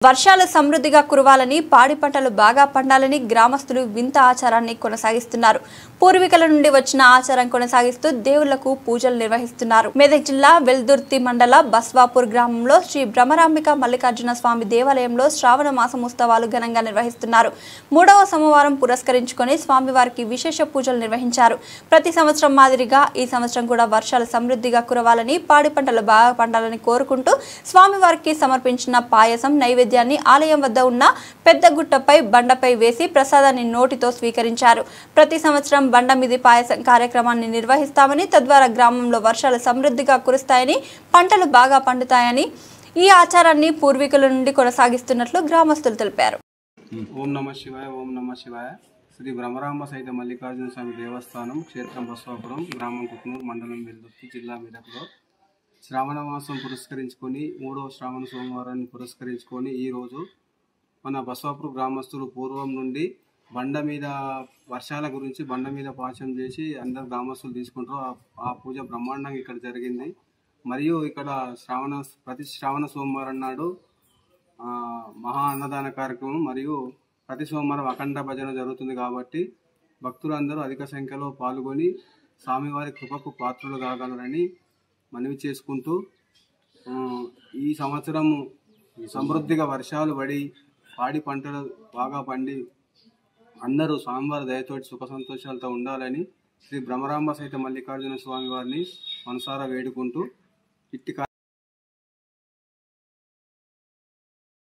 వర్షాలు సమృద్ధిగా కురవాలని పాడి పంటలు బాగా పండాలని గ్రామస్తులు వింత ఆచారాన్ని కొనసాగిస్తున్నారు. పూర్వీకుల నుండి వచ్చిన ఆచారం కొనసాగిస్తూ దేవుళ్లకు పూజలు నిర్వహిస్తున్నారు. మెదక్ జిల్లా వెల్దుర్తి మండల బస్వాపూర్ గ్రామంలో శ్రీ బ్రహ్మరాంబిక మల్లికార్జున స్వామి దేవాలయంలో శ్రావణ మాసం ఉత్సవాలు ఘనంగా నిర్వహిస్తున్నారు. 3వ సోమవారం పురస్కరించుకొని స్వామివారికి విశేష పూజలు నిర్వహించారు. ప్రతి సంవత్సరం మాదిరిగా ఈ సంవత్సరం కూడా వర్షాలు సమృద్ధిగా కురవాలని పాడి పంటలు బాగా పండాలని కోరుకుంటూ స్వామివారికి సమర్పించిన పాయసం నైవేద్యం ఆలయం వద్ద ఉన్న పెద్ద గుట్టపై బండపై వేసి ప్రసాదాన్ని నోటితో స్వీకరించారు. ప్రతి సంవత్సరం బండ మీది పాయసం కార్యక్రమాన్ని నిర్వహిస్తామని, తద్వారా గ్రామంలో వర్షాలు సమృద్ధిగా కురుస్తాయని, పంటలు బాగా పండుతాయని ఈ ఆచారాన్ని పూర్వీకుల నుండి కొనసాగిస్తున్నట్లు గ్రామస్తులు తెలిపారు. ఓం నమః శివాయ, ఓం నమః శివాయ. శ్రీ బ్రహ్మరాంబ సహిత మల్లికార్జున స్వామి దేవస్థానం, క్షేత్రం బస్వాపురం, గ్రామం కుక్నూరు, మండలం వెల్దుర్తి, జిల్లా మెదక్లో శ్రావణ మాసం పురస్కరించుకొని 3వ శ్రావణ సోమవారాన్ని పురస్కరించుకొని ఈరోజు మన బస్వాపూర్ గ్రామస్తులు పూర్వం నుండి బండ మీద వర్షాల గురించి బండ మీద పాచం చేసి అందరు గ్రామస్తులు తీసుకుంటారు. ఆ పూజ బ్రహ్మాండంగా ఇక్కడ జరిగింది. మరియు ఇక్కడ ప్రతి శ్రావణ సోమవారం నాడు మహా అన్నదాన కార్యక్రమం మరియు ప్రతి సోమవారం అఖండ భజన జరుగుతుంది. కాబట్టి భక్తులందరూ అధిక సంఖ్యలో పాల్గొని స్వామివారి కృపకు పాత్రలు కాగలరని మనవి చేసుకుంటూ, ఈ సంవత్సరం సమృద్ధిగా వర్షాలు పడి పాడి పంటలు బాగా పండి అందరూ స్వామివారి దయతోటి సుఖ సంతోషాలతో ఉండాలని శ్రీ బ్రహ్మరాంబ సహిత మల్లికార్జున స్వామి వారిని మనసారా వేడుకుంటూ ఇట్టి